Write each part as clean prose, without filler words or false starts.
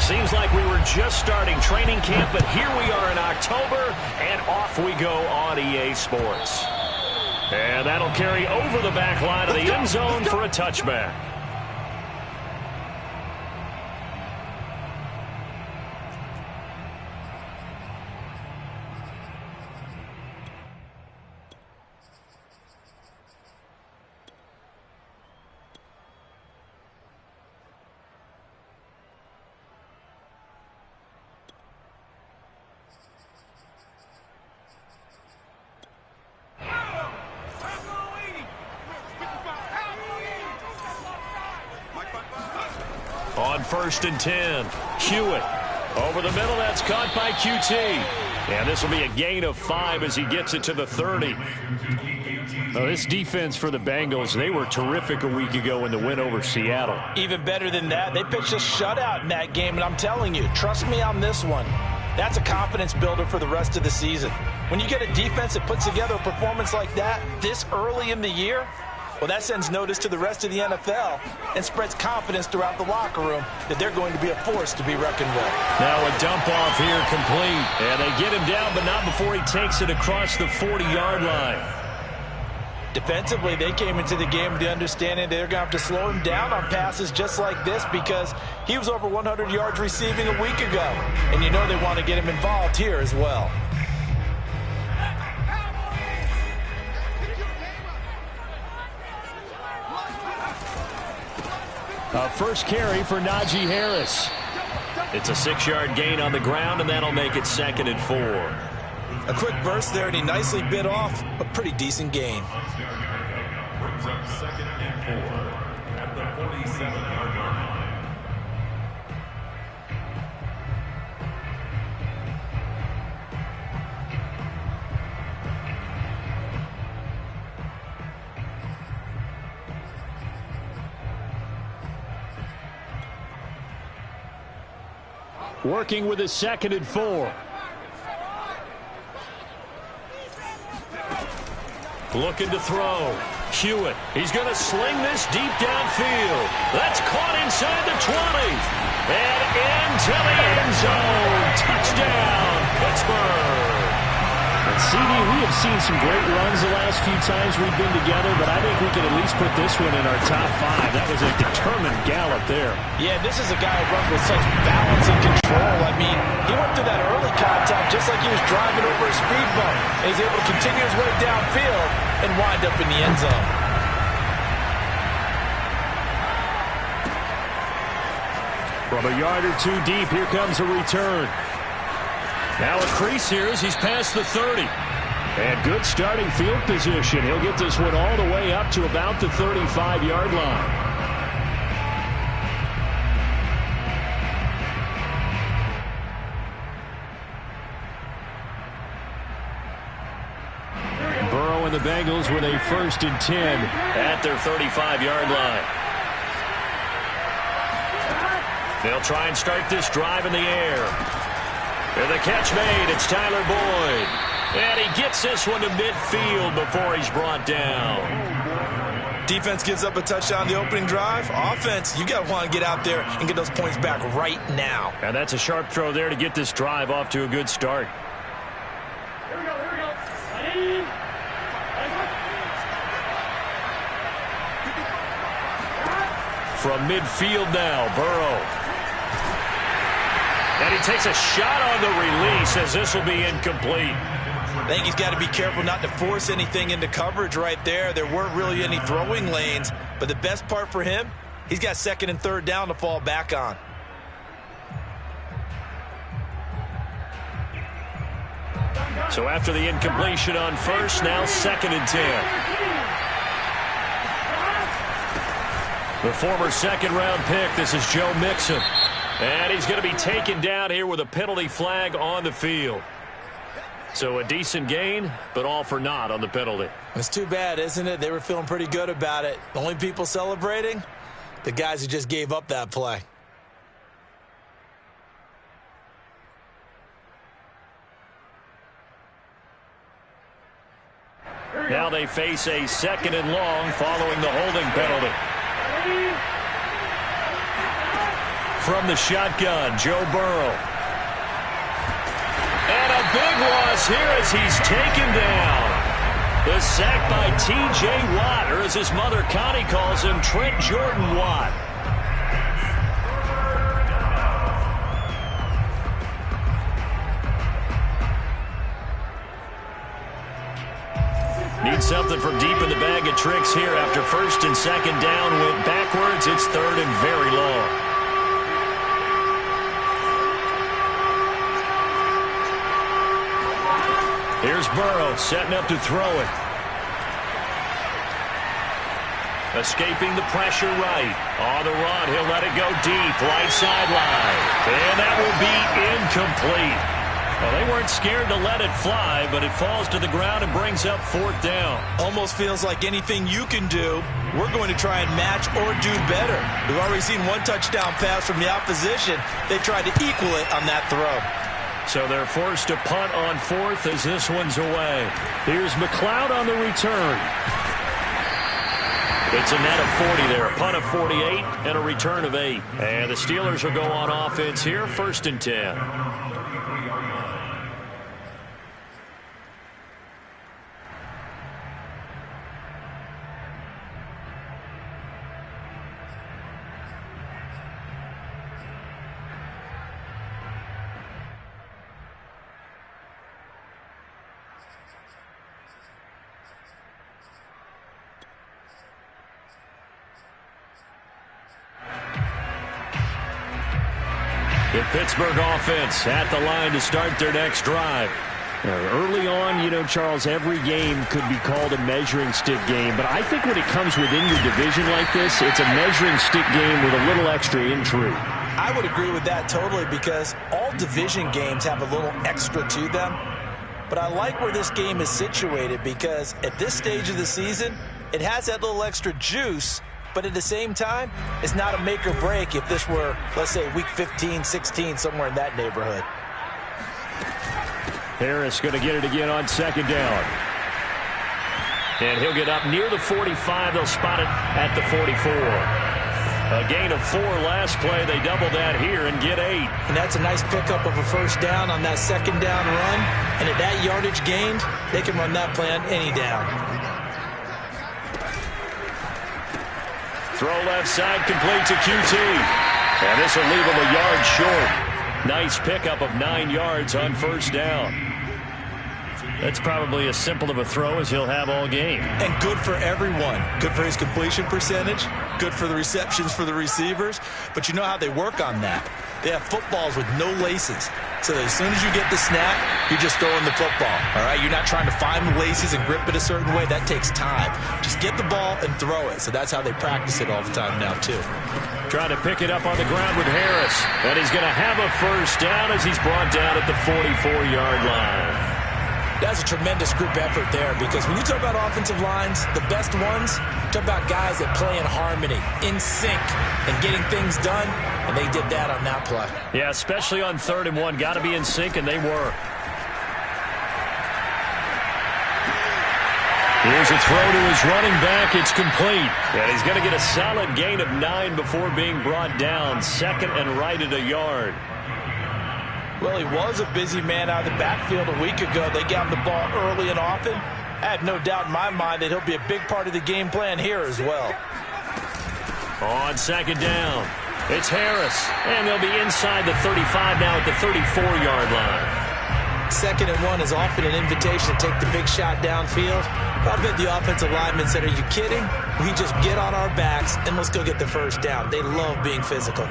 Seems like we were just starting training camp, but here we are in October, and off we go on EA Sports. And that'll carry over the back line of the end zone for a touchback. On 1st and 10, Hewitt over the middle. That's caught by QT. And this will be a gain of 5 as he gets it to the 30. Well, this defense for the Bengals, they were terrific a week ago in the win over Seattle. Even better than that, they pitched a shutout in that game, and I'm telling you, trust me on this one. That's a confidence builder for the rest of the season. When you get a defense that puts together a performance like that this early in the year, well, that sends notice to the rest of the NFL and spreads confidence throughout the locker room that they're going to be a force to be reckoned with. Now a dump off here complete. And they get him down, but not before he takes it across the 40-yard line. Defensively, they came into the game with the understanding they're going to have to slow him down on passes just like this because he was over 100 yards receiving a week ago. And you know they want to get him involved here as well. First carry for Najee Harris. It's a 6-yard gain on the ground, and that'll make it 2nd and 4. A quick burst there, and he nicely bit off a pretty decent gain. Brings up 2nd and 4 at the 47-yard line. Working with his 2nd and 4. Looking to throw. Hewitt. He's going to sling this deep downfield. That's caught inside the 20. And into the end zone. Touchdown, Pittsburgh. And CD, we have seen some great runs the last few times we've been together, but I think we can at least put this one in our top 5. That was a determined gallop there. Yeah, this is a guy who runs with such balance and control. I mean, he went through that early contact just like he was driving over a speed bump. And he's able to continue his way downfield and wind up in the end zone. From a yard or two deep, here comes a return. Now a crease here as he's past the 30. And good starting field position. He'll get this one all the way up to about the 35-yard line. Burrow and the Bengals with a 1st and 10 at their 35-yard line. They'll try and start this drive in the air. And the catch made. It's Tyler Boyd. And he gets this one to midfield before he's brought down. Defense gives up a touchdown the opening drive. Offense, you got to want to get out there and get those points back right now. And that's a sharp throw there to get this drive off to a good start. Here we go. From midfield now, Burrow. And he takes a shot on the release as this will be incomplete. I think he's got to be careful not to force anything into coverage right there. There weren't really any throwing lanes, but the best part for him, he's got 2nd and 3rd down to fall back on. So after the incompletion on 1st, now 2nd and 10. The former 2nd-round pick, this is Joe Mixon. And he's going to be taken down here with a penalty flag on the field. So a decent gain, but all for naught on the penalty. It's too bad, isn't it? They were feeling pretty good about it. The only people celebrating, the guys who just gave up that play. Now they face a 2nd and long following the holding penalty. from the shotgun, Joe Burrow. And a big loss here as he's taken down. The sack by T.J. Watt, or as his mother Connie calls him, Trent Jordan Watt. Need something from deep in the bag of tricks here after first and second down went backwards. It's third and very long. Here's Burrow setting up to throw it. Escaping the pressure right. On the run, he'll let it go deep, right sideline. And that will be incomplete. Well, they weren't scared to let it fly, but it falls to the ground and brings up fourth down. Almost feels like anything you can do, we're going to try and match or do better. We've already seen one touchdown pass from the opposition. They tried to equal it on that throw. So they're forced to punt on fourth as this one's away. Here's McLeod on the return. It's a net of 40 there, a punt of 48 and a return of 8. And the Steelers will go on offense here, first and 10. The Pittsburgh offense at the line to start their next drive. Early on, you know, Charles, every game could be called a measuring stick game. But I think when it comes within your division like this, it's a measuring stick game with a little extra intrigue. I would agree with that totally because all division games have a little extra to them. But I like where this game is situated because at this stage of the season, it has that little extra juice. But at the same time, it's not a make or break if this were, let's say, week 15, 16, somewhere in that neighborhood. Harris going to get it again on second down. And he'll get up near the 45. They'll spot it at the 44. A gain of 4 last play. They double that here and get 8. And that's a nice pickup of a first down on that second down run. And at that yardage gained, they can run that play on any down. Throw left side, complete to QT. And this will leave him a yard short. Nice pickup of 9 yards on first down. That's probably as simple of a throw as he'll have all game. And good for everyone. Good for his completion percentage. Good for the receptions for the receivers. But you know how they work on that. They have footballs with no laces. So that as soon as you get the snap, you're just throwing the football. All right? You're not trying to find the laces and grip it a certain way. That takes time. Just get the ball and throw it. So that's how they practice it all the time now, too. Trying to pick it up on the ground with Harris. And he's going to have a first down as he's brought down at the 44-yard line. That's a tremendous group effort there because when you talk about offensive lines, the best ones, talk about guys that play in harmony, in sync, and getting things done, and they did that on that play. Yeah, especially on 3rd and 1. Got to be in sync, and they were. Here's a throw to his running back. It's complete. And he's going to get a solid gain of 9 before being brought down. Second and right at a yard. Well, he was a busy man out of the backfield a week ago. They got him the ball early and often. I have no doubt in my mind that he'll be a big part of the game plan here as well. On second down, it's Harris. And they'll be inside the 35 now at the 34-yard line. 2nd and 1 is often an invitation to take the big shot downfield. I bet the offensive lineman said, are you kidding? We just get on our backs and let's go get the first down. They love being physical.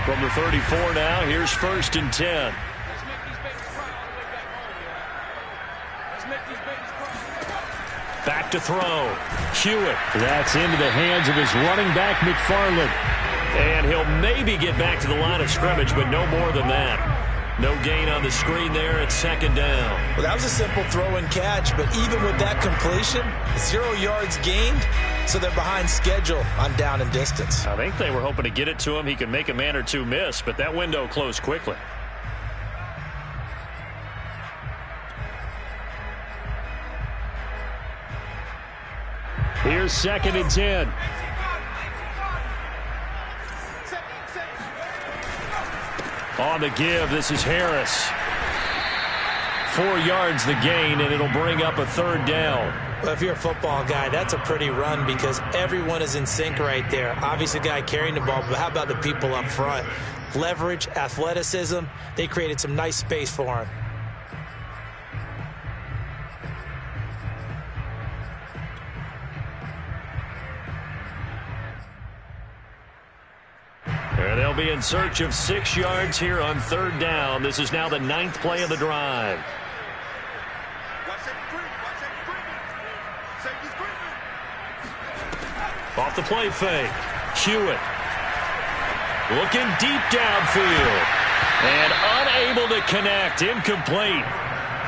From the 34 now, here's 1st and 10. Back to throw. Hewitt. That's into the hands of his running back, McFarland. And he'll maybe get back to the line of scrimmage, but no more than that. No gain on the screen there at 2nd down. Well, that was a simple throw and catch, but even with that completion, 0 yards gained, so they're behind schedule on down and distance. I think they were hoping to get it to him. He could make a man or two miss, but that window closed quickly. Here's 2nd and 10. On the give, this is Harris. 4 yards the gain, and it'll bring up a 3rd down. Well, if you're a football guy, that's a pretty run because everyone is in sync right there. Obviously, the guy carrying the ball, but how about the people up front? Leverage, athleticism, they created some nice space for him. And they'll be in search of 6 yards here on 3rd down. This is now the 9th play of the drive. Off the play fake. Hewitt. Looking deep downfield. And unable to connect. Incomplete.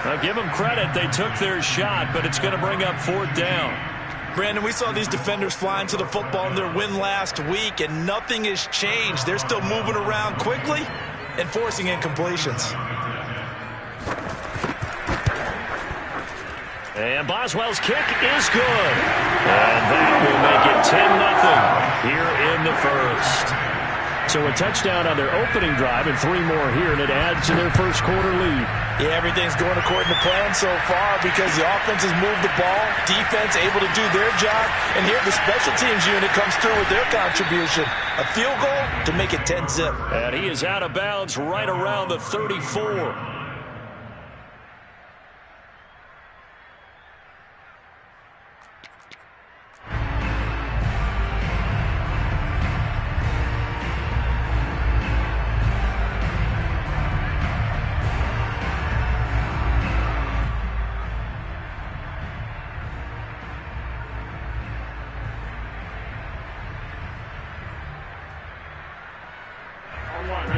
I'll give them credit. They took their shot, but it's going to bring up 4th down. Brandon, we saw these defenders flying to the football in their win last week, and nothing has changed. They're still moving around quickly and forcing incompletions. And Boswell's kick is good. And that will make it 10-0 here in the first. So a touchdown on their opening drive and 3 more here, and it adds to their first quarter lead. Yeah, everything's going according to plan so far because the offense has moved the ball, defense able to do their job, and here the special teams unit comes through with their contribution. A field goal to make it 10-zip. And he is out of bounds right around the 34.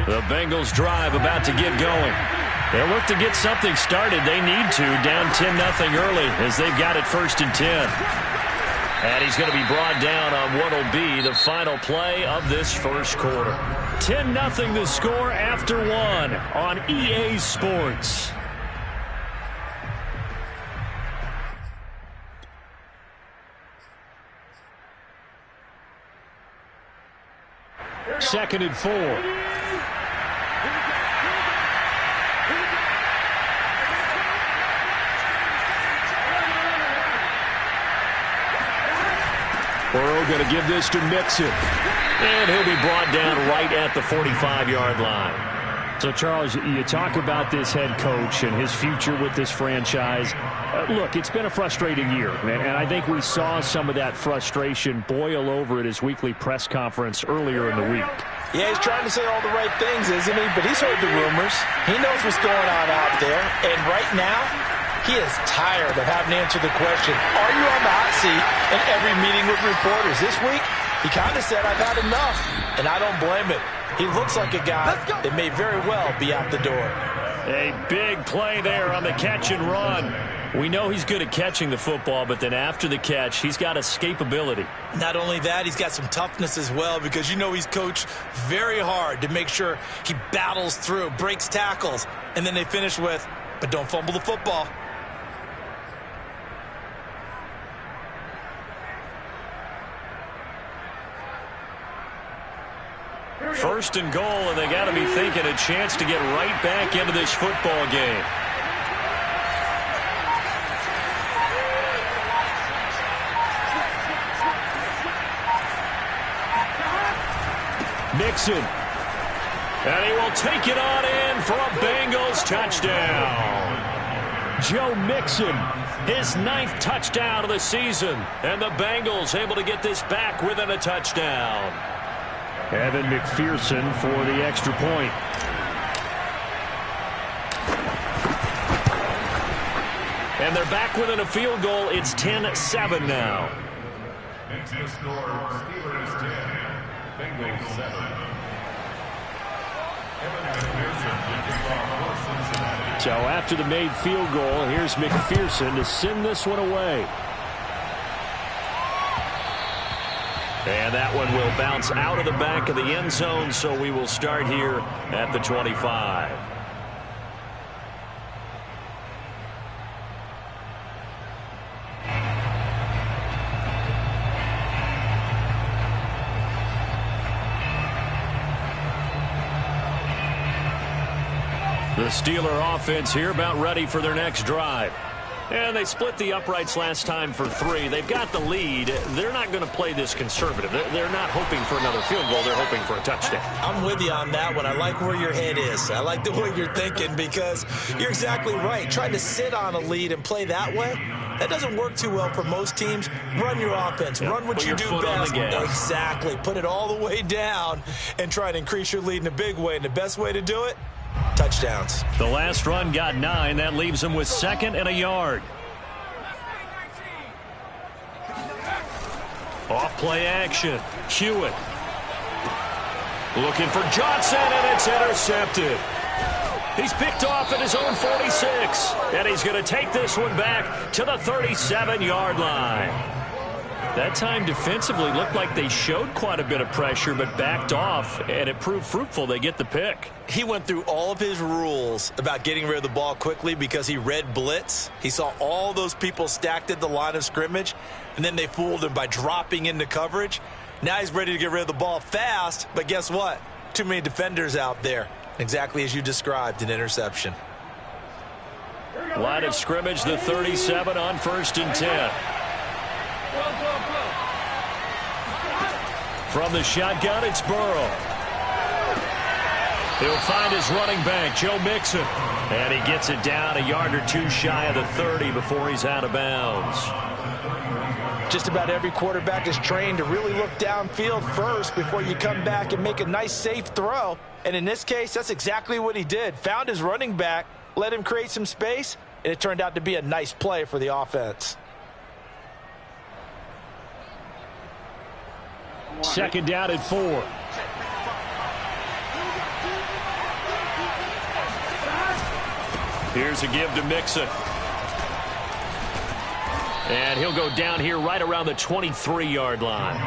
The Bengals drive about to get going. They'll look to get something started. They need to, down 10-0 early as they've got it 1st and 10. And he's going to be brought down on what will be the final play of this first quarter. 10-0 the score after 1 on EA Sports. Second and 4. Burrow going to give this to Mixon. And he'll be brought down right at the 45-yard line. So, Charles, you talk about this head coach and his future with this franchise. Look, it's been a frustrating year, and I think we saw some of that frustration boil over at his weekly press conference earlier in the week. Yeah, he's trying to say all the right things, isn't he? But he's heard the rumors. He knows what's going on out there. And right now, he is tired of having to answer the question, are you on the hot seat in every meeting with reporters? This week, he kind of said, I've had enough, and I don't blame him. He looks like a guy that may very well be out the door. A big play there on the catch and run. We know he's good at catching the football, but then after the catch, he's got escapability. Not only that, he's got some toughness as well because you know he's coached very hard to make sure he battles through, breaks tackles, and then they finish with, but don't fumble the football. First and goal, and they got to be thinking a chance to get right back into this football game. Mixon. And he will take it on in for a Bengals touchdown. Joe Mixon, his 9th touchdown of the season. And the Bengals able to get this back within a touchdown. Evan McPherson for the extra point. And they're back within a field goal. It's 10-7 now. Next to score, Steelers 10, Bengals 7. Evan McPherson to kick off for Cincinnati. So after the made field goal, here's McPherson to send this one away. And that one will bounce out of the back of the end zone, so we will start here at the 25. The Steeler offense here about ready for their next drive. And they split the uprights last time for 3. They've got the lead. They're not going to play this conservative. They're not hoping for another field goal. They're hoping for a touchdown. I'm with you on that one. I like where your head is. I like the way you're thinking because you're exactly right. Trying to sit on a lead and play that way, that doesn't work too well for most teams. Run your offense. Run what you do best. Exactly. Put it all the way down and try to increase your lead in a big way. And the best way to do it, touchdowns. The last run got 9. That leaves them with 2nd and a yard. Off play action. Hewitt. Looking for Johnson, and it's intercepted. He's picked off at his own 46. And he's going to take this one back to the 37-yard line. That time defensively looked like they showed quite a bit of pressure but backed off, and it proved fruitful. They get the pick. He went through all of his rules about getting rid of the ball quickly because he read blitz. He saw all those people stacked at the line of scrimmage, and then they fooled him by dropping into coverage. Now he's ready to get rid of the ball fast, but guess what? Too many defenders out there. Exactly as you described, an interception. Line of scrimmage, the 37 on 1st and 10. From the shotgun, it's Burrow. He'll find his running back, Joe Mixon. And he gets it down a yard or 2 shy of the 30 before he's out of bounds. Just about every quarterback is trained to really look downfield first before you come back and make a nice, safe throw. And in this case, that's exactly what he did. Found his running back, let him create some space, and it turned out to be a nice play for the offense. 2nd down at 4. Here's a give to Mixon. And he'll go down here right around the 23-yard line.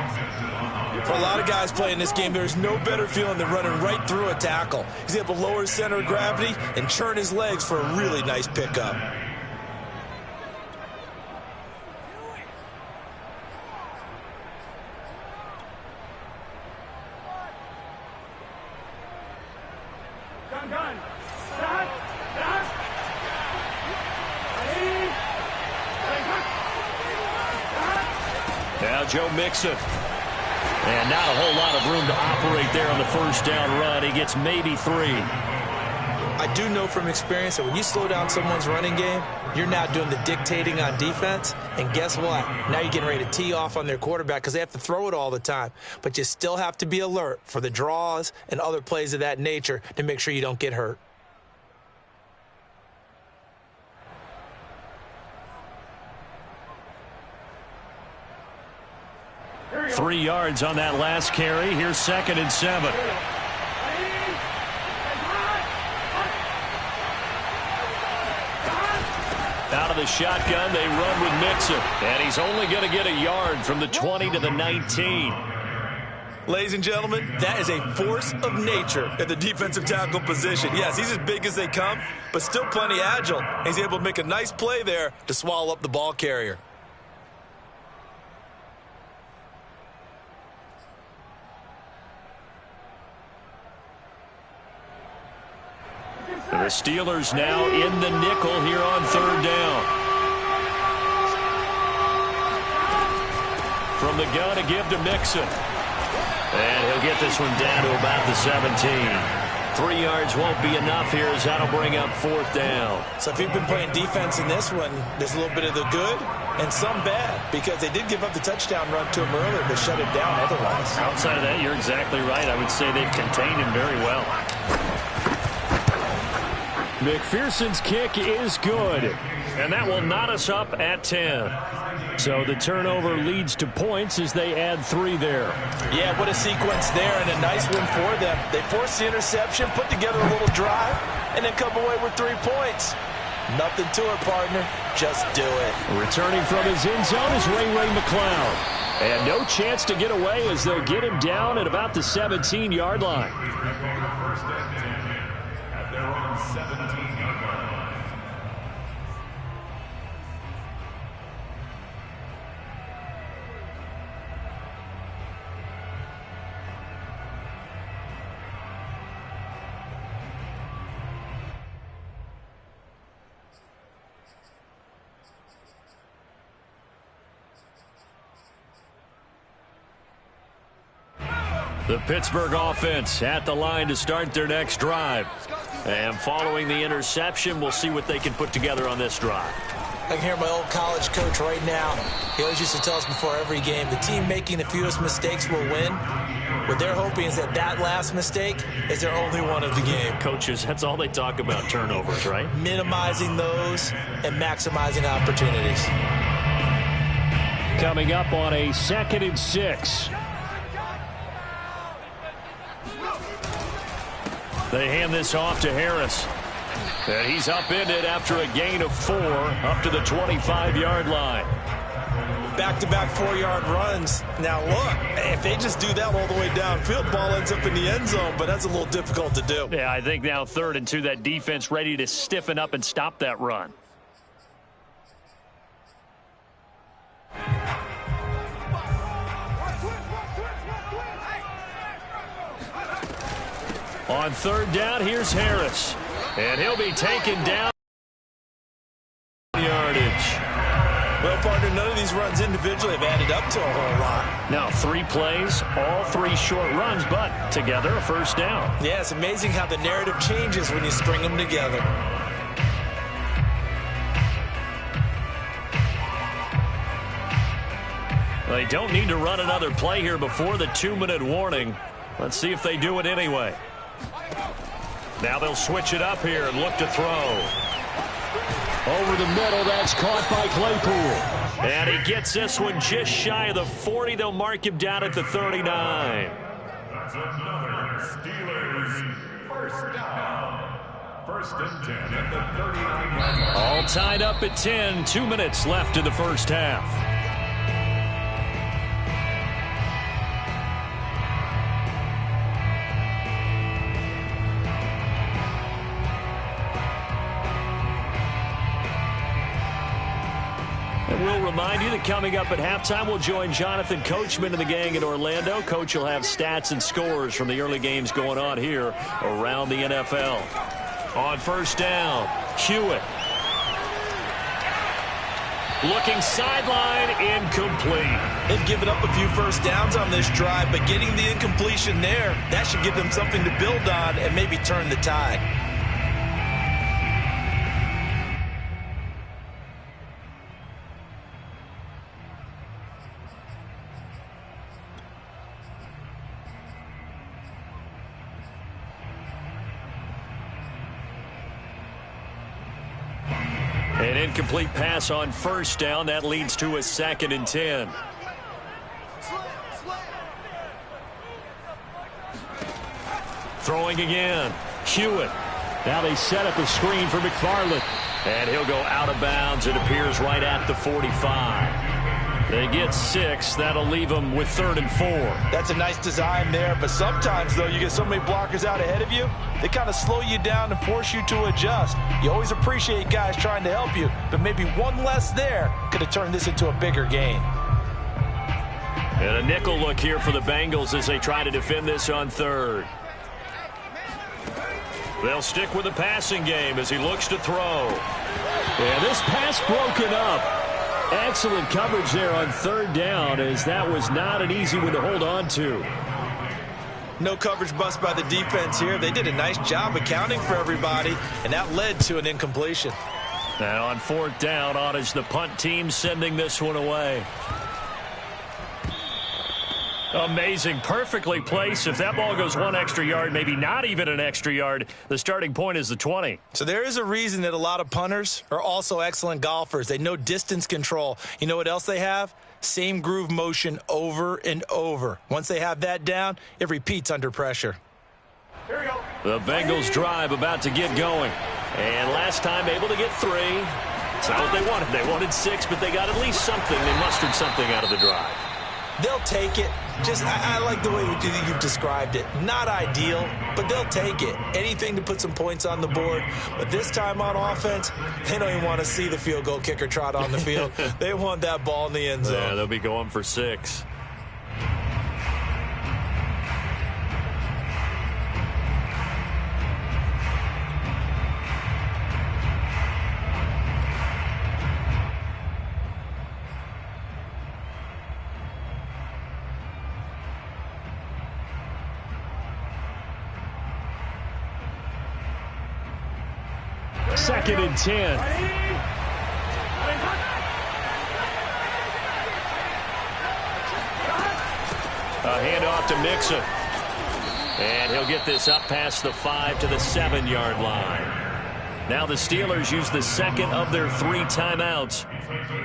For a lot of guys playing this game, there's no better feeling than running right through a tackle. He's able to lower his center of gravity and churn his legs for a really nice pickup. Now Joe Mixon. And not a whole lot of room to operate there on the 1st down run. He gets maybe 3. I do know from experience that when you slow down someone's running game, you're now doing the dictating on defense. And guess what? Now you're getting ready to tee off on their quarterback because they have to throw it all the time. But you still have to be alert for the draws and other plays of that nature to make sure you don't get hurt. Three yards on that last carry. Here's 2nd and 7. Out of the shotgun, they run with Mixon. And he's only going to get a yard from the 20 to the 19. Ladies and gentlemen, that is a force of nature at the defensive tackle position. Yes, he's as big as they come, but still plenty agile. He's able to make a nice play there to swallow up the ball carrier. The Steelers now in the nickel here on 3rd down. From the gun, a give to Mixon. And he'll get this one down to about the 17. 3 yards won't be enough here as that'll bring up 4th down. So if you've been playing defense in this one, there's a little bit of the good and some bad because they did give up the touchdown run to him earlier but shut him down otherwise. Outside of that, you're exactly right. I would say they've contained him very well. McPherson's kick is good, and that will knot us up at 10. So the turnover leads to points as they add 3 there. Yeah, what a sequence there, and a nice one for them. They forced the interception, put together a little drive, and then come away with 3 points. Nothing to it, partner. Just do it. Returning from his end zone is Ray McCloud. And no chance to get away as they'll get him down at about the 17-yard line. First and 10 at their own 17-yard line. The Pittsburgh offense at the line to start their next drive. And following the interception, we'll see what they can put together on this drive. I can hear my old college coach right now. He always used to tell us before every game, the team making the fewest mistakes will win. What they're hoping is that last mistake is their only one of the game. Coaches, that's all they talk about, turnovers, right? Minimizing those and maximizing opportunities. Coming up on a 2nd and 6. They hand this off to Harris. And he's upended after a gain of 4 up to the 25-yard line. Back-to-back 4-yard runs. Now, look, if they just do that all the way downfield, ball ends up in the end zone, but that's a little difficult to do. Yeah, I think now 3rd and 2, that defense ready to stiffen up and stop that run. On 3rd down, here's Harris. And he'll be taken down. Yardage. Well, partner, none of these runs individually have added up to a whole lot. Now 3 plays, all 3 short runs, but together a 1st down. Yeah, it's amazing how the narrative changes when you string them together. They don't need to run another play here before the 2-minute warning. Let's see if they do it anyway. Now they'll switch it up here and look to throw. Over the middle, that's caught by Claypool. And he gets this one just shy of the 40. They'll mark him down at the 39. That's another Steelers 1st down. 1st and 10 at the 39-yard line. All tied up at 10. 2 minutes left in the 1st half. We'll remind you that coming up at halftime, we'll join Jonathan Coachman and the gang in Orlando. Coach will have stats and scores from the early games going on here around the NFL. On 1st down, Hewitt. Looking sideline, incomplete. They've given up a few 1st downs on this drive, but getting the incompletion there, that should give them something to build on and maybe turn the tide. An incomplete pass on 1st down. That leads to a 2nd and 10. Throwing again. Hewitt. Now they set up a screen for McFarland. And he'll go out of bounds. It appears right at the 45. They get 6. That'll leave them with 3rd and 4. That's a nice design there, but sometimes, though, you get so many blockers out ahead of you, they kind of slow you down and force you to adjust. You always appreciate guys trying to help you, but maybe one less there could have turned this into a bigger gain. And a nickel look here for the Bengals as they try to defend this on 3rd. They'll stick with the passing game as he looks to throw. And this pass broken up. Excellent coverage there on 3rd down, as that was not an easy one to hold on to. No coverage bust by the defense here. They did a nice job accounting for everybody, and that led to an incompletion. And on 4th down, on is the punt team sending this one away. Amazing, perfectly placed. If that ball goes 1 extra yard, maybe not even an extra yard, the starting point is the 20. So there is a reason that a lot of punters are also excellent golfers. They know distance control. You know what else they have? Same groove motion over and over. Once they have that down, it repeats under pressure. Here we go. The Bengals drive about to get going. And last time able to get 3. It's not what they wanted. They wanted 6, but they got at least something. They mustered something out of the drive. They'll take it. I like the way you've described it. Not ideal, but they'll take it. Anything to put some points on the board. But this time on offense, they don't even want to see the field goal kicker trot on the field. They want that ball in the end zone. Yeah, they'll be going for 6. 2nd and 10. A handoff to Mixon. And he'll get this up past the 5 to the 7-yard line. Now the Steelers use the second of their 3 timeouts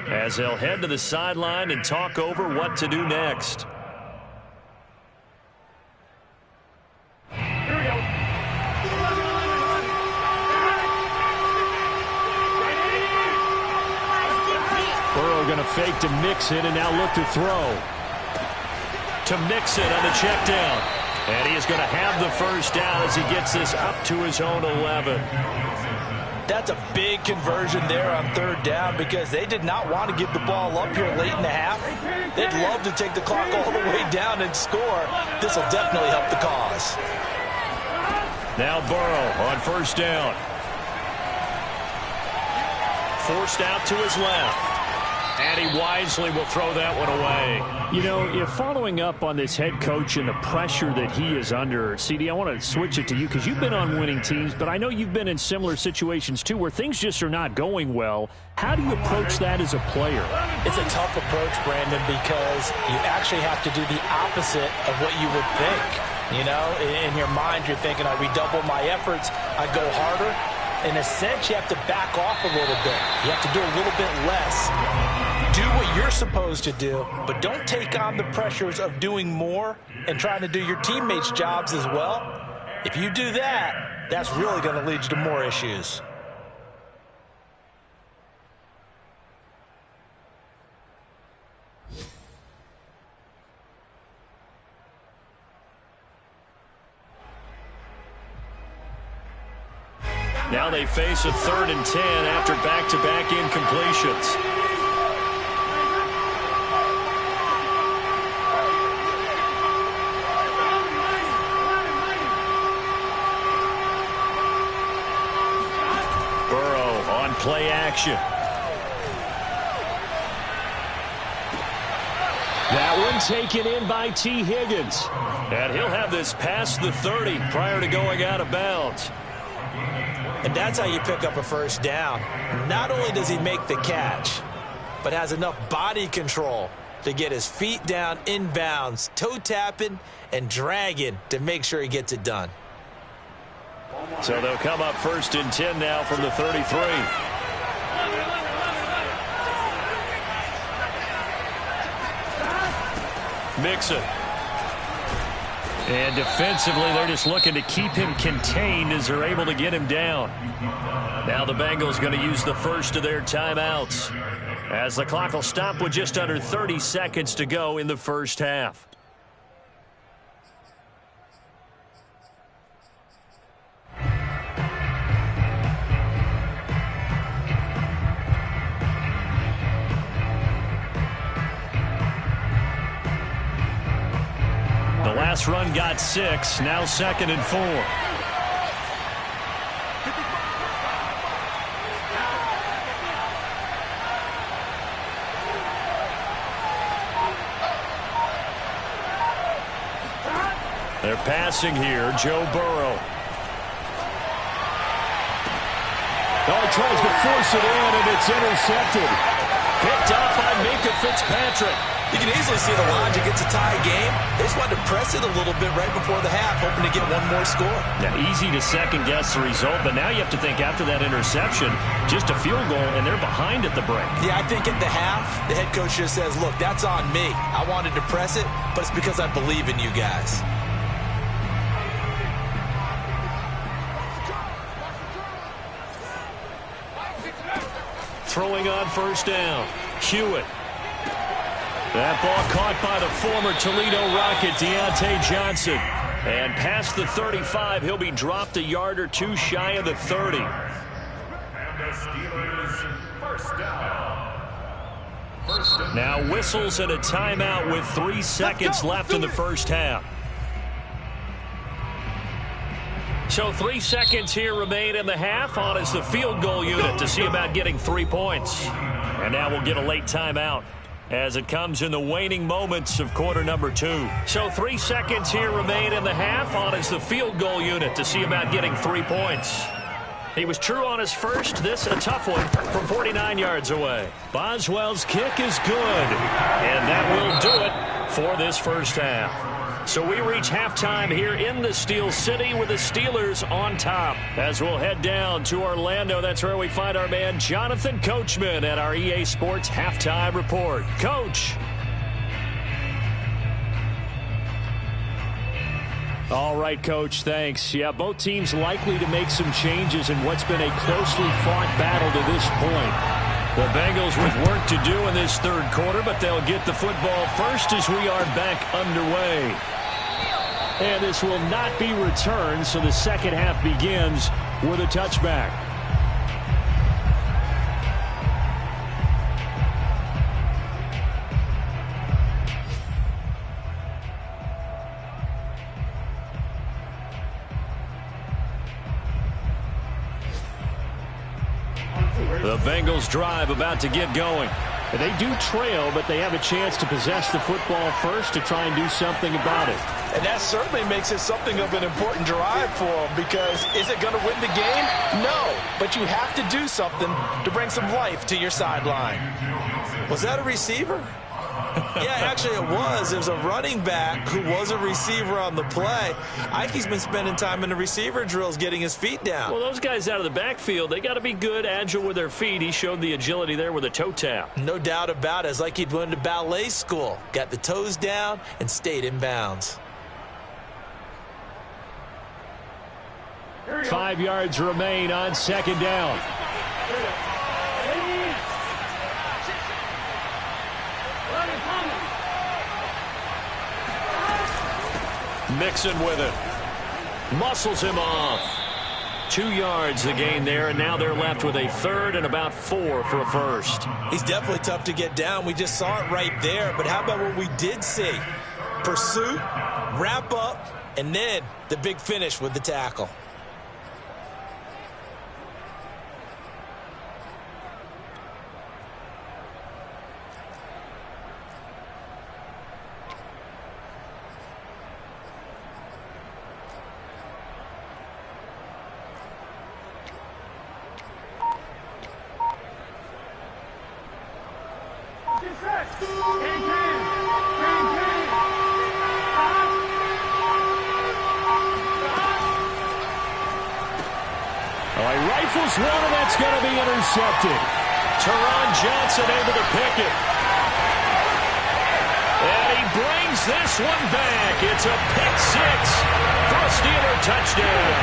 as they'll head to the sideline and talk over what to do next. Burrow going to fake to Mixon and now look to throw. To Mixon on the check down. And he is going to have the first down as he gets this up to his own 11. That's a big conversion there on 3rd down because they did not want to give the ball up here late in the half. They'd love to take the clock all the way down and score. This will definitely help the cause. Now Burrow on 1st down. Forced out to his left. And he wisely will throw that one away. You know, if following up on this head coach and the pressure that he is under, CD, I want to switch it to you because you've been on winning teams, but I know you've been in similar situations too where things just are not going well. How do you approach that as a player? It's a tough approach, Brandon, because you actually have to do the opposite of what you would think. You know, in your mind, you're thinking, I redouble my efforts, I go harder. In a sense, you have to back off a little bit. You have to do a little bit less. Do what you're supposed to do, but don't take on the pressures of doing more and trying to do your teammates' jobs as well. If you do that, that's really going to lead you to more issues. Now they face a 3rd and 10 after back-to-back incompletions. Burrow on play action. That one taken in by T. Higgins. And he'll have this past the 30 prior to going out of bounds. And that's how you pick up a first down. Not only does he make the catch, but has enough body control to get his feet down inbounds, toe tapping and dragging to make sure he gets it done. So they'll come up 1st and 10 now from the 33. Mixon. And defensively, they're just looking to keep him contained as they're able to get him down. Now the Bengals going to use the first of their timeouts as the clock will stop with just under 30 seconds to go in the first half. The last run got 6, now 2nd and 4. They're passing here, Joe Burrow. Oh, he tries to force it in, and it's intercepted. Picked up by Minka Fitzpatrick. You can easily see the logic. It's a tie game. They just wanted to press it a little bit right before the half, hoping to get one more score. Now, easy to second-guess the result, but now you have to think after that interception, just a field goal, and they're behind at the break. Yeah, I think at the half, the head coach just says, look, that's on me. I wanted to press it, but it's because I believe in you guys. Throwing on first down, Hewitt. That ball caught by the former Toledo Rocket, Deontay Johnson. And past the 35, he'll be dropped a yard or two shy of the 30. And the Steelers first down. Now whistles and a timeout with 3 seconds left in the first half. So 3 seconds here remain in the half. On is the field goal unit to see about getting 3 points. And now we'll get a late timeout as it comes in the waning moments of quarter number 2. So 3 seconds here remain in the half. On is the field goal unit to see about getting 3 points. He was true on his first. This a tough one from 49 yards away. Boswell's kick is good. And that will do it for this first half. So we reach halftime here in the Steel City with the Steelers on top. As we'll head down to Orlando, that's where we find our man Jonathan Coachman at our EA Sports Halftime Report. Coach. All right, Coach, thanks. Yeah, both teams likely to make some changes in what's been a closely fought battle to this point. The Bengals with work to do in this third quarter, but they'll get the football first as we are back underway. And this will not be returned, so the second half begins with a touchback. The Bengals drive about to get going. They do trail, but they have a chance to possess the football first to try and do something about it. And that certainly makes it something of an important drive for them, because is it going to win the game? No, but you have to do something to bring some life to your sideline. Was that a receiver? Yeah, actually it was. It was a running back who was a receiver on the play. Ike's been spending time in the receiver drills getting his feet down. Well, those guys out of the backfield, they got to be good, agile with their feet. He showed the agility there with a toe tap. No doubt about it. It's like he'd went to ballet school. Got the toes down and stayed in bounds. 5 yards remain on second down. Mixon with it. Muscles him off. 2 yards the gain there, and now they're left with a third and about 4 for a first. He's definitely tough to get down. We just saw it right there. But how about what we did see? Pursuit, wrap up, and then the big finish with the tackle. One, and that's going to be intercepted. Teron Johnson able to pick it. And he brings this one back. It's a pick six for a Steeler touchdown.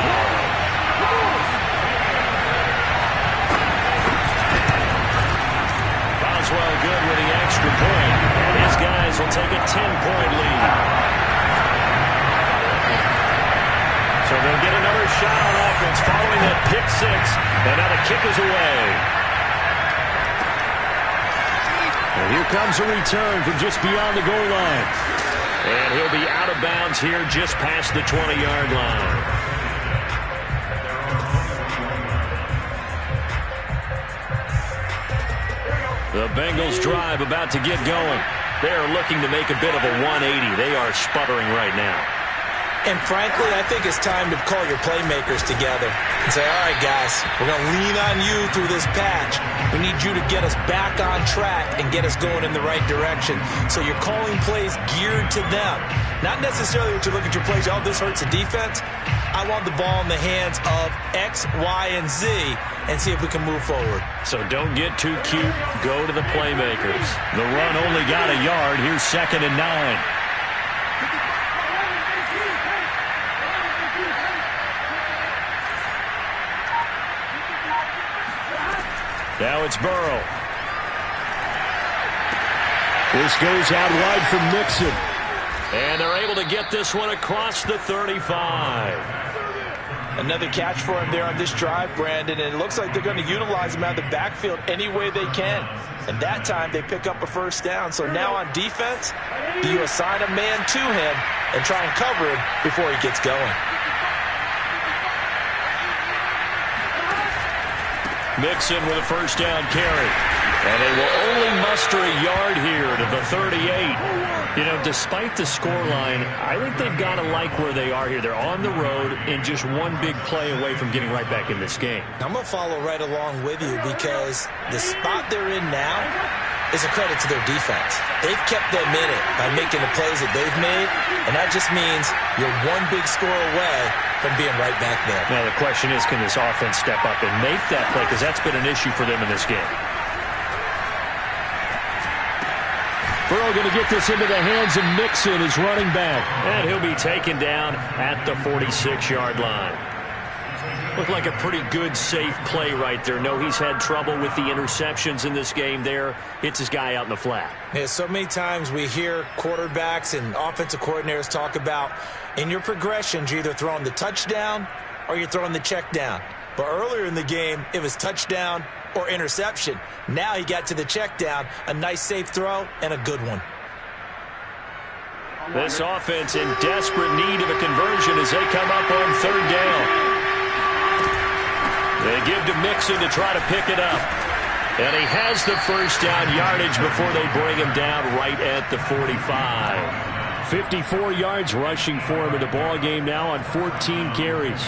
Boswell good with the extra point. And his guys will take a 10-point lead. So they'll get another shot on offense following that pick six. And now the kick is away. And here comes a return from just beyond the goal line. And he'll be out of bounds here just past the 20-yard line. The Bengals drive about to get going. They are looking to make a bit of a 180. They are sputtering right now. And frankly, I think it's time to call your playmakers together and say, all right, guys, we're going to lean on you through this patch. We need you to get us back on track and get us going in the right direction. So you're calling plays geared to them. Not necessarily what you look at your plays, oh, this hurts the defense. I want the ball in the hands of X, Y, and Z and see if we can move forward. So don't get too cute. Go to the playmakers. The run only got a yard. Here's 2nd and 9. Now it's Burrow. This goes out wide from Mixon. And they're able to get this one across the 35. Another catch for him there on this drive, Brandon, and it looks like they're going to utilize him out of the backfield any way they can. And that time they pick up a first down. So now on defense, do you assign a man to him and try and cover him before he gets going? Mixon with a first down carry. And they will only muster a yard here to the 38. You know, despite the scoreline, I think they've got to like where they are here. They're on the road and just one big play away from getting right back in this game. I'm going to follow right along with you because the spot they're in now is a credit to their defense. They've kept them in it by making the plays that they've made, and that just means you're one big score away from being right back there. Now, the question is, can this offense step up and make that play? Because that's been an issue for them in this game. Burrow going to get this into the hands of Mixon, his running back. And he'll be taken down at the 46-yard line. Looked like a pretty good, safe play right there. No, he's had trouble with the interceptions in this game there. Hits his guy out in the flat. Yeah, so many times we hear quarterbacks and offensive coordinators talk about in your progressions, you're either throwing the touchdown or you're throwing the check down. But earlier in the game, it was touchdown or interception. Now he got to the check down, a nice safe throw, and a good one. This offense in desperate need of a conversion as they come up on third down. They give to Mixon to try to pick it up. And he has the first down yardage before they bring him down right at the 45. 54 yards rushing for him in the ball game now on 14 carries.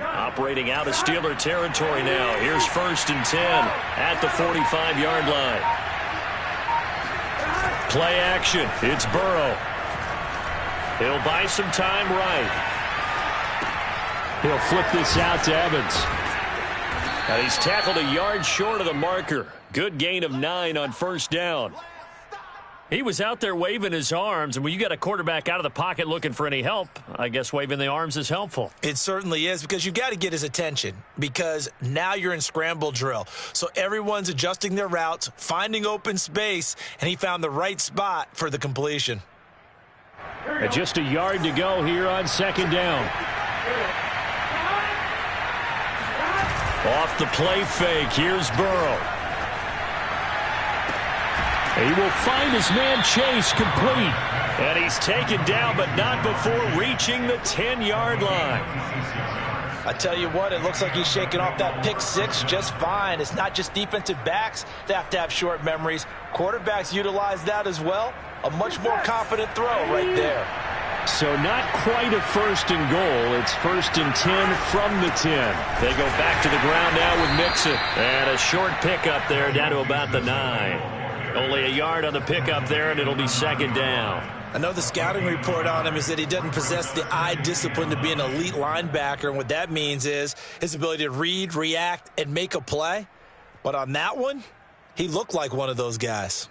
Operating out of Steeler territory now. Here's 1st and 10 at the 45-yard line. Play action. It's Burrow. He'll buy some time right. He'll flip this out to Evans. And he's tackled a yard short of the marker. Good gain of 9 on first down. He was out there waving his arms, and when you got a quarterback out of the pocket looking for any help, I guess waving the arms is helpful. It certainly is, because you've got to get his attention, because now you're in scramble drill. So everyone's adjusting their routes, finding open space, and he found the right spot for the completion. And just a yard to go here on second down. Off the play fake, here's Burrow. He will find his man Chase complete. And he's taken down, but not before reaching the 10-yard line. I tell you what, it looks like he's shaking off that pick six just fine. It's not just defensive backs that have to have short memories. Quarterbacks utilize that as well. A much more confident throw right there. So not quite a 1st and goal. It's 1st and 10 from the 10. They go back to the ground now with Mixon. And a short pickup there down to about the 9. Only a yard on the pickup there, and it'll be second down. I know the scouting report on him is that he doesn't possess the eye discipline to be an elite linebacker, and what that means is his ability to read, react, and make a play. But on that one, he looked like one of those guys.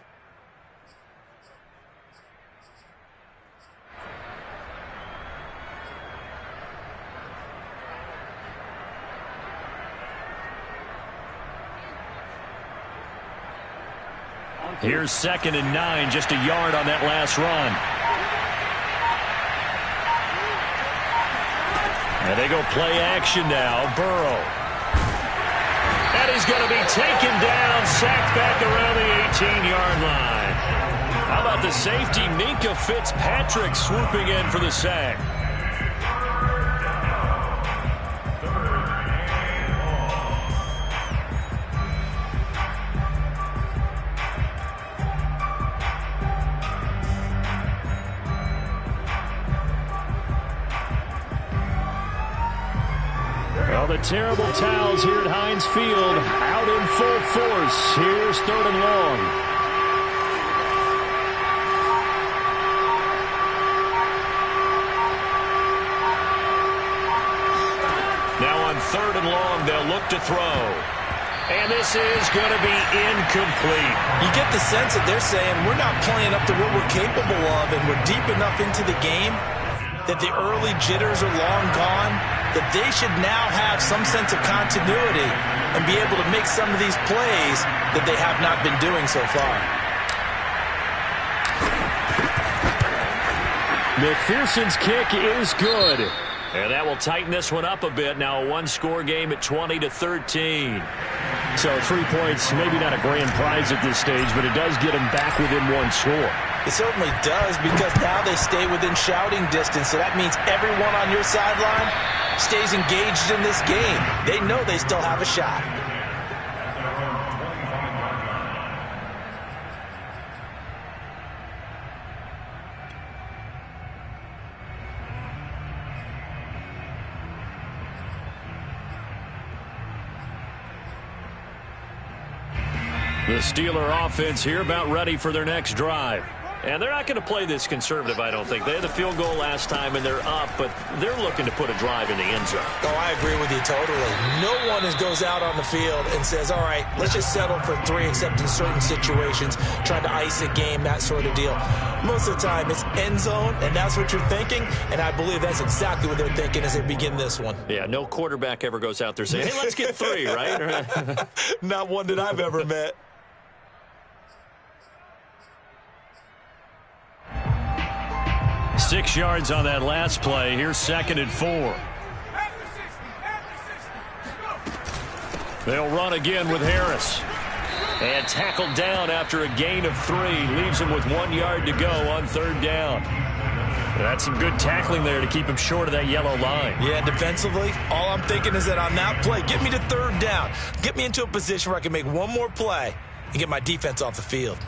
Here's 2nd and 9, just a yard on that last run. And they go play action now. Burrow. And he's going to be taken down, sacked back around the 18-yard line. How about the safety, Minka Fitzpatrick, swooping in for the sack. Well, the terrible towels here at Heinz Field out in full force. Here's 3rd and long. Now on 3rd and long, they'll look to throw. And this is going to be incomplete. You get the sense that they're saying we're not playing up to what we're capable of, and we're deep enough into the game that the early jitters are long gone, that they should now have some sense of continuity and be able to make some of these plays that they have not been doing so far. McPherson's kick is good. And that will tighten this one up a bit. Now a one-score game at 20-13. So 3 points, maybe not a grand prize at this stage, but it does get them back within one score. It certainly does, because now they stay within shouting distance. So that means everyone on your sideline stays engaged in this game. They know they still have a shot. The Steeler offense here about ready for their next drive. And they're not going to play this conservative, I don't think. They had the field goal last time, and they're up, but they're looking to put a drive in the end zone. Oh, I agree with you totally. No one goes out on the field and says, all right, let's just settle for 3, except in certain situations, trying to ice a game, that sort of deal. Most of the time, it's end zone, and that's what you're thinking, and I believe that's exactly what they're thinking as they begin this one. Yeah, no quarterback ever goes out there saying, hey, let's get 3, right? Not one that I've ever met. Six yards on that last play. Here's 2nd and 4. They'll run again with Harris. And tackled down after a gain of 3. Leaves him with 1 yard to go on 3rd down. That's some good tackling there to keep him short of that yellow line. Yeah, defensively, all I'm thinking is that on that play, get me to 3rd down. Get me into a position where I can make one more play and get my defense off the field.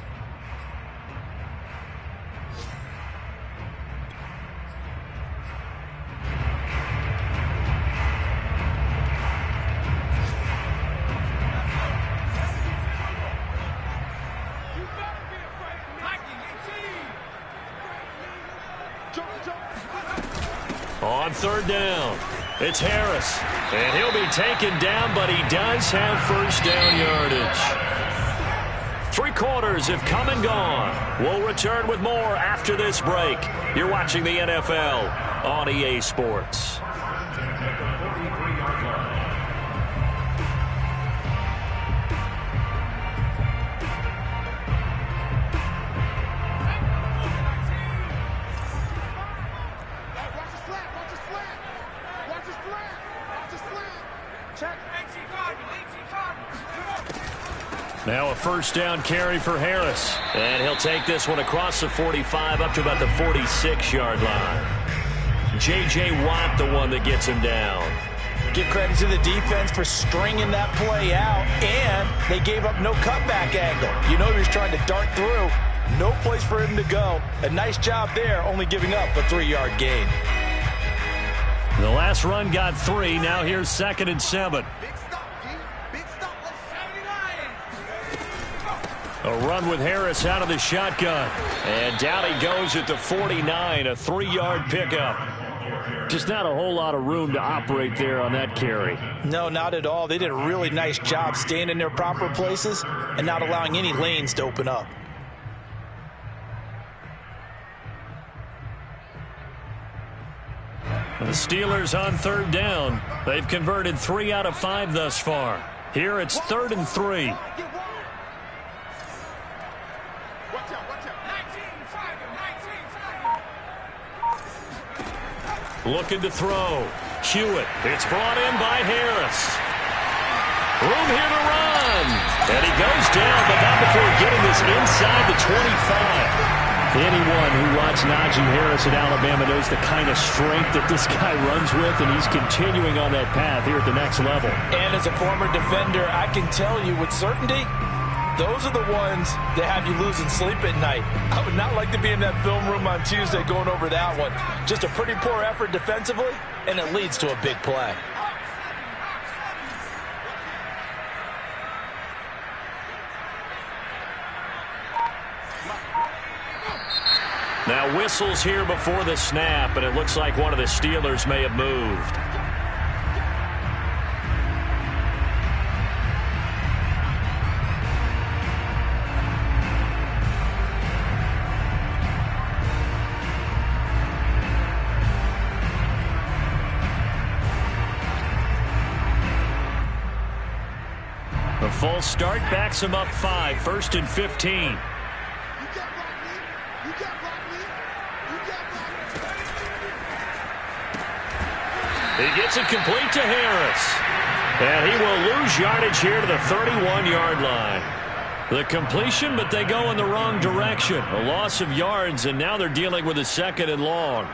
On 3rd down, it's Harris. And he'll be taken down, but he does have 1st down yardage. 3 quarters have come and gone. We'll return with more after this break. You're watching the NFL on EA Sports. Now a 1st down carry for Harris. And he'll take this one across the 45 up to about the 46-yard line. J.J. Watt, the one that gets him down. Give credit to the defense for stringing that play out, and they gave up no cutback angle. You know he was trying to dart through. No place for him to go. A nice job there, only giving up a 3-yard gain. The last run got 3. Now here's 2nd and 7. A run with Harris out of the shotgun. And down he goes at the 49, a 3-yard pickup. Just not a whole lot of room to operate there on that carry. No, not at all. They did a really nice job staying in their proper places and not allowing any lanes to open up. The Steelers on 3rd down. They've converted 3 out of 5 thus far. Here it's 3rd and 3. Looking to throw. Hewitt. It's brought in by Harris. Room here to run. And he goes down, but not before getting this inside the 25. Anyone who watched Najee Harris at Alabama knows the kind of strength that this guy runs with, and he's continuing on that path here at the next level. And as a former defender, I can tell you with certainty, those are the ones that have you losing sleep at night. I would not like to be in that film room on Tuesday going over that one. Just a pretty poor effort defensively, and it leads to a big play. Now whistles here before the snap, and it looks like one of the Steelers may have moved. The full start backs him up 5, 1st and 15. He gets it complete to Harris. And he will lose yardage here to the 31-yard line. The completion, but they go in the wrong direction. A loss of yards, and now they're dealing with a 2nd and long.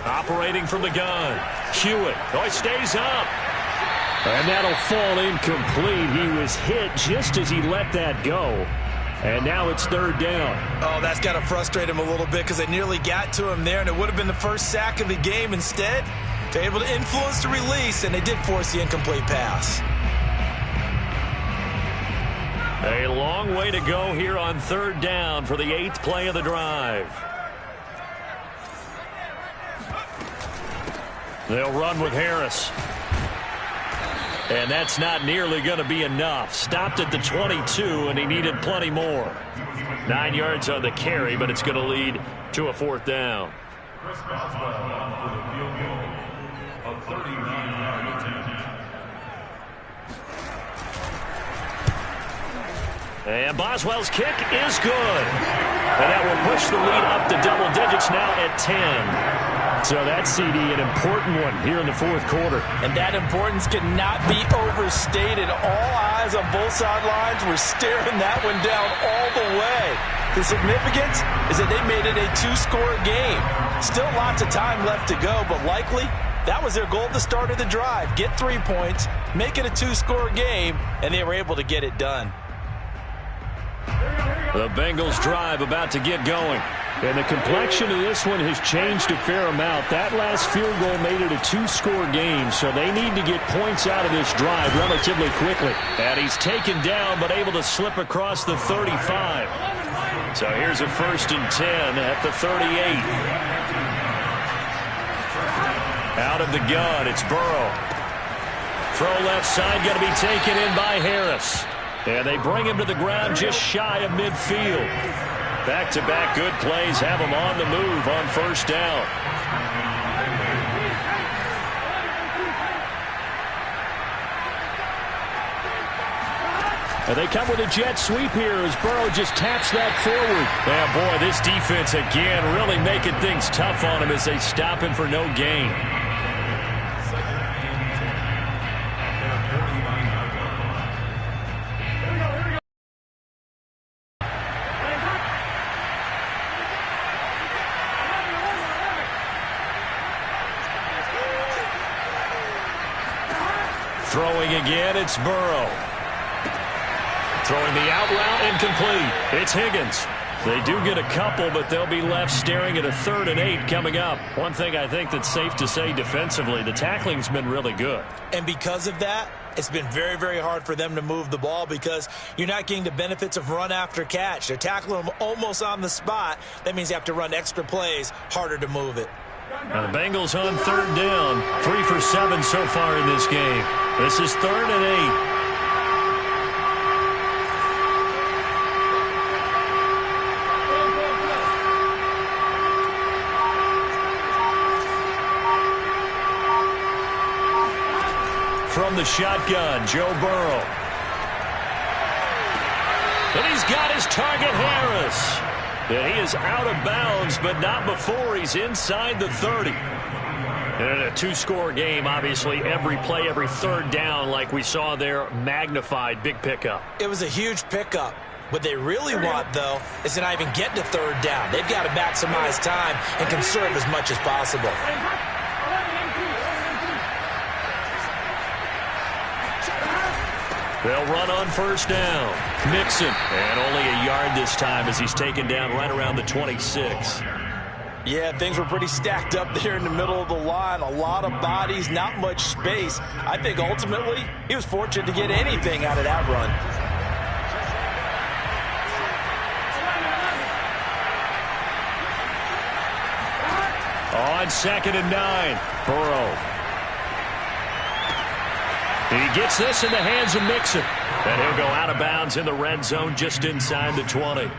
Operating from the gun. Hewitt. Oh, he stays up. And that'll fall incomplete. He was hit just as he let that go. And now it's 3rd down. Oh, that's got to frustrate him a little bit because they nearly got to him there, and it would have been the first sack of the game. Instead, they're able to influence the release, and they did force the incomplete pass. A long way to go here on 3rd down for the 8th play of the drive. They'll run with Harris. And that's not nearly going to be enough. Stopped at the 22, and he needed plenty more. 9 yards on the carry, but it's going to lead to a 4th down. Chris Boswell for the field goal of 39-yard attempt. And Boswell's kick is good. And that will push the lead up to double digits now at 10. So that CD, an important one here in the 4th quarter. And that importance cannot be overstated. All eyes on both sidelines were staring that one down all the way. The significance is that they made it a 2-score game. Still lots of time left to go, but likely that was their goal at the start of the drive. Get 3 points, make it a 2-score game, and they were able to get it done. The Bengals drive about to get going. And the complexion of this one has changed a fair amount. That last field goal made it a 2-score game, so they need to get points out of this drive relatively quickly. And he's taken down but able to slip across the 35. So here's a 1st and 10 at the 38. Out of the gun, it's Burrow. Throw left side, going to be taken in by Harris. And they bring him to the ground just shy of midfield. Back-to-back good plays have him on the move on 1st down. And they come with a jet sweep here as Burrow just taps that forward. Yeah, boy, this defense again really making things tough on him as they stop him for no gain. Throwing again, it's Burrow. Throwing the out route, incomplete. It's Higgins. They do get a couple, but they'll be left staring at a 3rd and 8 coming up. One thing I think that's safe to say defensively, the tackling's been really good. And because of that, it's been very, very hard for them to move the ball because you're not getting the benefits of run after catch. They're tackling them almost on the spot. That means you have to run extra plays, harder to move it. Now the Bengals on 3rd down. 3 for 7 so far in this game. This is 3rd and 8. From the shotgun, Joe Burrow. And he's got his target, Harris. And he is out of bounds, but not before he's inside the 30. And in a 2-score game, obviously, every play, every 3rd down, like we saw there, magnified, big pickup. It was a huge pickup. What they really want, though, is to not even get to 3rd down. They've got to maximize time and conserve as much as possible. They'll run on 1st down. Mixon, and only a yard this time as he's taken down right around the 26. Yeah, things were pretty stacked up there in the middle of the line. A lot of bodies, not much space. I think ultimately he was fortunate to get anything out of that run. On 2nd and 9, Burrow. He gets this in the hands of Mixon. And he'll go out of bounds in the red zone just inside the 20.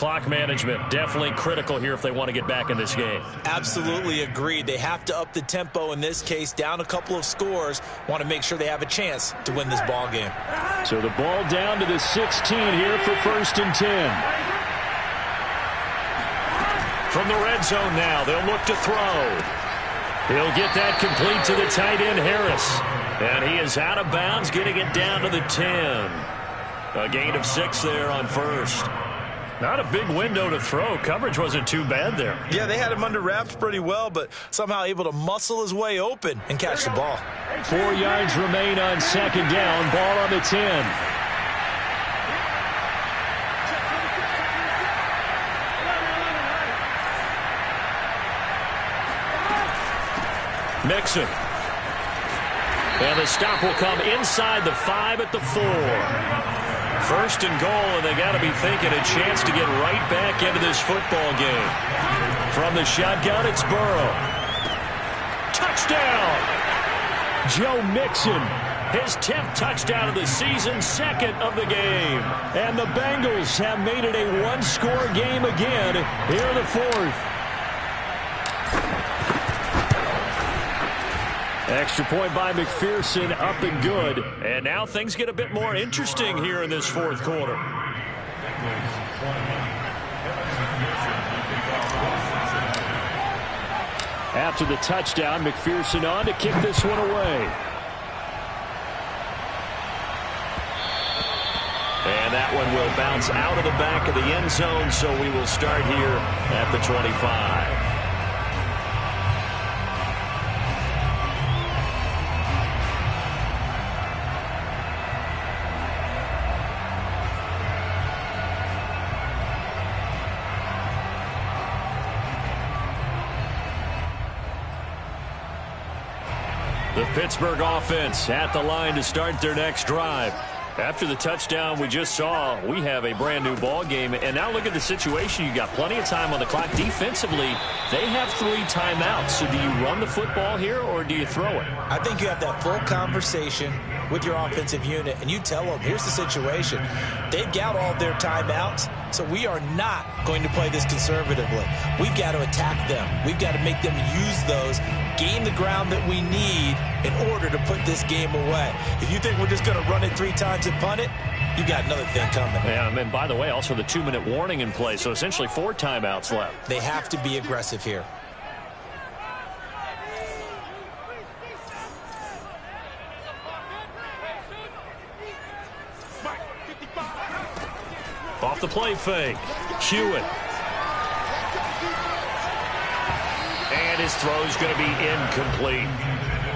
Clock management, definitely critical here if they want to get back in this game. Absolutely agreed. They have to up the tempo in this case, down a couple of scores. Want to make sure they have a chance to win this ball game. So the ball down to the 16 here for 1st and 10. From the red zone now, they'll look to throw. He'll get that complete to the tight end, Harris. And he is out of bounds, getting it down to the 10. A gain of 6 there on 1st. Not a big window to throw. Coverage wasn't too bad there. Yeah, they had him under wraps pretty well, but somehow able to muscle his way open and catch the ball. 4 yards remain on 2nd down. Ball on the 10. Mixon. And the stop will come inside the 5 at the 4. 1st and goal, and they got to be thinking a chance to get right back into this football game. From the shotgun, it's Burrow. Touchdown! Joe Mixon. His 10th touchdown of the season, 2nd of the game. And the Bengals have made it a one-score game again here in the 4th. Extra point by McPherson, up and good. And now things get a bit more interesting here in this 4th quarter. After the touchdown, McPherson on to kick this one away. And that one will bounce out of the back of the end zone, so we will start here at the 25. The Pittsburgh offense at the line to start their next drive. After the touchdown we just saw, we have a brand new ball game. And now look at the situation. You got plenty of time on the clock. Defensively, they have 3 timeouts. So do you run the football here or do you throw it? I think you have that full conversation with your offensive unit, and you tell them, here's the situation. They've got all their timeouts, so we are not going to play this conservatively. We've got to attack them. We've got to make them use those, gain the ground that we need in order to put this game away. If you think we're just going to run it 3 times and punt it, you got another thing coming. Yeah, and by the way, also the 2-minute warning in play, so essentially 4 timeouts left. They have to be aggressive here. Off the play fake. Hewitt. And his throw's going to be incomplete.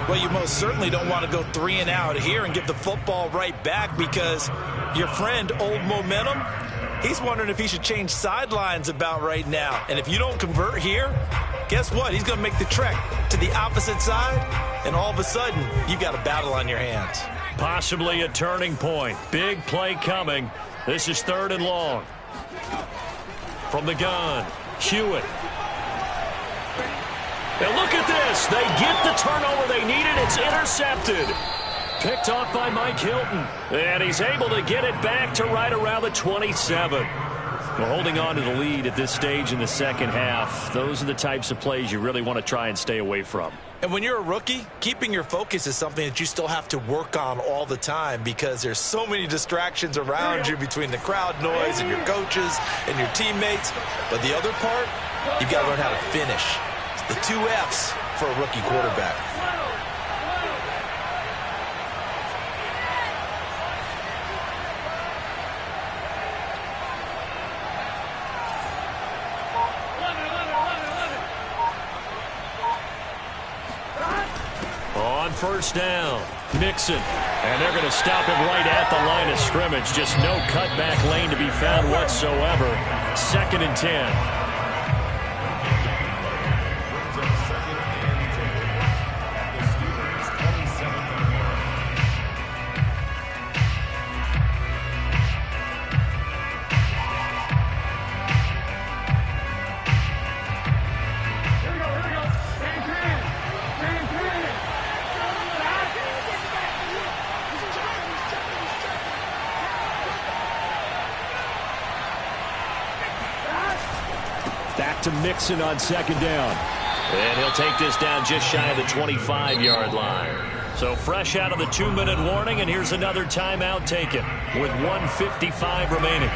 Well, you most certainly don't want to go 3 and out here and give the football right back, because your friend, Old Momentum, he's wondering if he should change sidelines about right now. And if you don't convert here, guess what? He's going to make the trek to the opposite side, and all of a sudden, you've got a battle on your hands. Possibly a turning point. Big play coming. This is 3rd and long. From the gun, Hewitt. And look at this. They get the turnover they needed. It's intercepted. Picked off by Mike Hilton. And he's able to get it back to right around the 27. Well, holding on to the lead at this stage in the 2nd half, those are the types of plays you really want to try and stay away from. And when you're a rookie, keeping your focus is something that you still have to work on all the time, because there's so many distractions around you between the crowd noise and your coaches and your teammates. But the other part, you've got to learn how to finish. It's the 2 F's for a rookie quarterback. On 1st down, Mixon. And they're going to stop him right at the line of scrimmage. Just no cutback lane to be found whatsoever. 2nd and 10. to Mixon on second down. And he'll take this down just shy of the 25-yard line. So fresh out of the 2-minute warning, and here's another timeout taken with 1:55 remaining.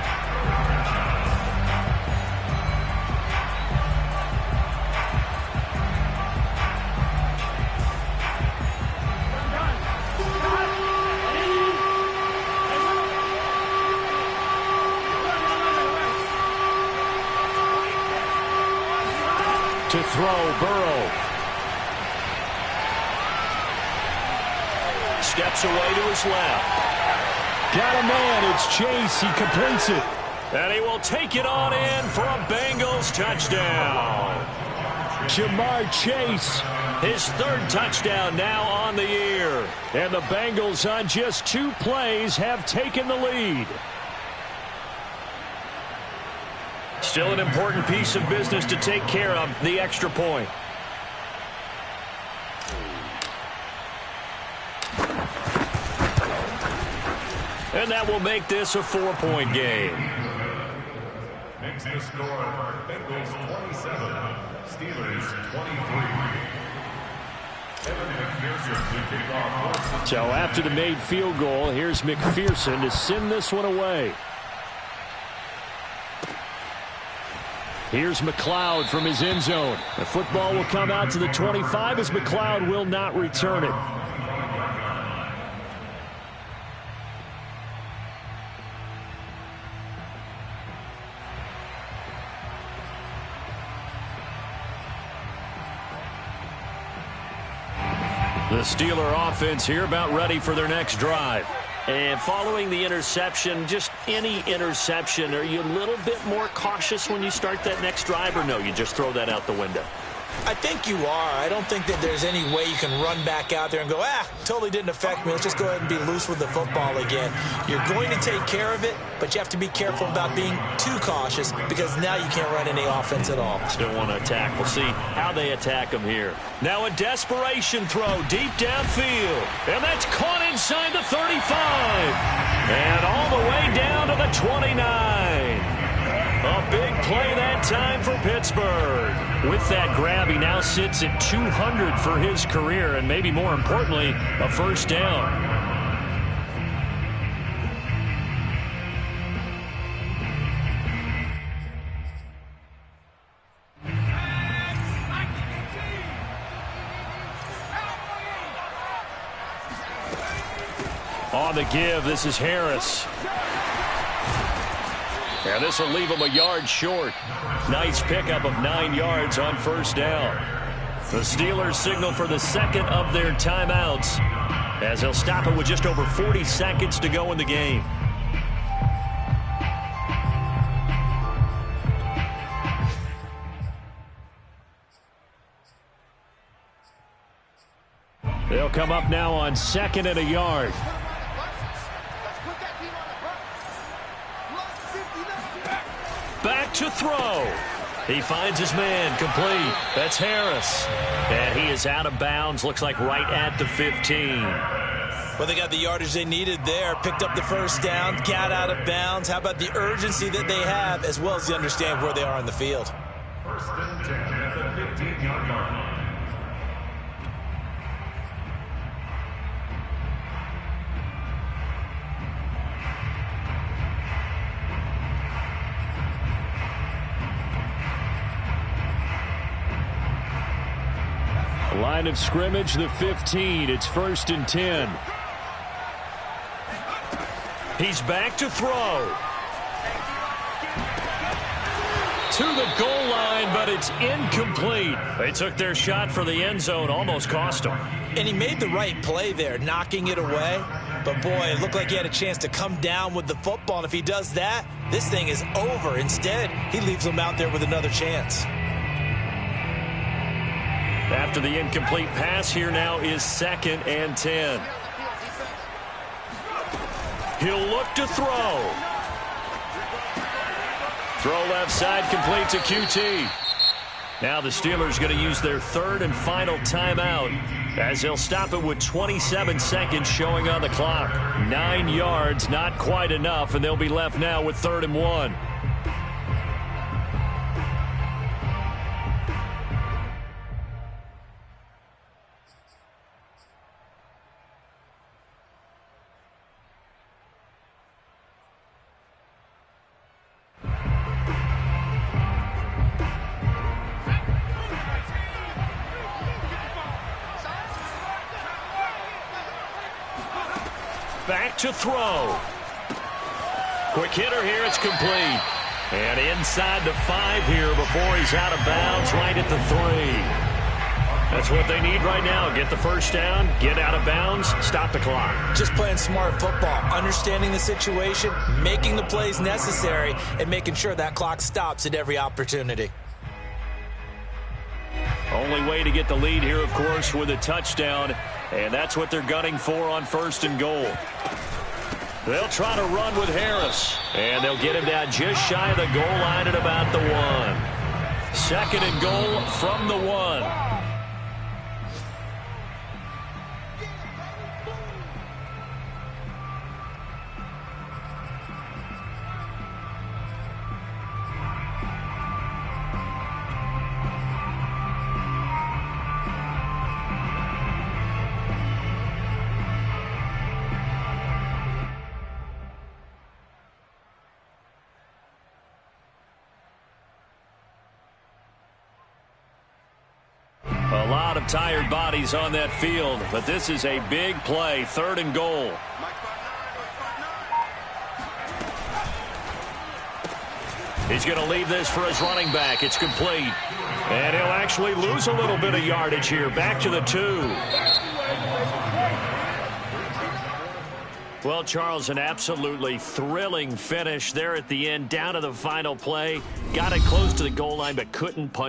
To throw, Burrow. Steps away to his left. Got a man. It's Chase. He completes it. And he will take it on in for a Bengals touchdown. Jamar Chase. His third touchdown now on the year. And the Bengals on just 2 plays have taken the lead. Still an important piece of business to take care of, the extra point. And that will make this a 4-point game. Makes the score Bengals 27, Steelers 23. So after the made field goal, here's McPherson to send this one away. Here's McLeod from his end zone. The football will come out to the 25 as McLeod will not return it. The Steeler offense here about ready for their next drive. And following the interception, just any interception, are you a little bit more cautious when you start that next drive, or no, you just throw that out the window? I think you are. I don't think that there's any way you can run back out there and go, totally didn't affect me. Let's just go ahead and be loose with the football again. You're going to take care of it, but you have to be careful about being too cautious because now you can't run any offense at all. Still want to attack. We'll see how they attack them here. Now a desperation throw deep downfield. And that's caught inside the 35. And all the way down to the 29. A big play that time for Pittsburgh. With that grab, he now sits at 200 for his career, and maybe more importantly, a first down. On the give, this is Harris. And this will leave him a yard short. Nice pickup of 9 yards on first down. The Steelers signal for the second of their timeouts as they'll stop it with just over 40 seconds to go in the game. They'll come up now on 2nd and a yard. Back to throw. He finds his man complete. That's Harris. And he is out of bounds. Looks like right at the 15. Well, they got the yardage they needed there. Picked up the first down. Got out of bounds. How about the urgency that they have as well as the understand where they are on the field? First and 10 at the 15-yard line. Line of scrimmage, the 15. It's 1st and 10. He's back to throw. To the goal line, but it's incomplete. They took their shot for the end zone, almost cost him. And he made the right play there, knocking it away. But, boy, it looked like he had a chance to come down with the football. And if he does that, this thing is over. Instead, he leaves him out there with another chance. After the incomplete pass, here now is 2nd and 10. He'll look to throw. Throw left side, complete to QT. Now the Steelers going to use their 3rd and final timeout as they'll stop it with 27 seconds showing on the clock. 9 yards, not quite enough, and they'll be left now with 3rd and 1. Back to throw. Quick hitter here. It's complete. And inside the 5 here before he's out of bounds right at the 3. That's what they need right now. Get the first down, get out of bounds, stop the clock. Just playing smart football, understanding the situation, making the plays necessary, and making sure that clock stops at every opportunity. Only way to get the lead here, of course, with a touchdown, and that's what they're gunning for on 1st and goal. They'll try to run with Harris, and they'll get him down just shy of the goal line at about the 1. 2nd and goal from the 1. A lot of tired bodies on that field, but this is a big play, 3rd and goal. He's going to leave this for his running back. It's complete. And he'll actually lose a little bit of yardage here. Back to the 2. Well, Charles, an absolutely thrilling finish there at the end, down to the final play. Got it close to the goal line, but couldn't punch.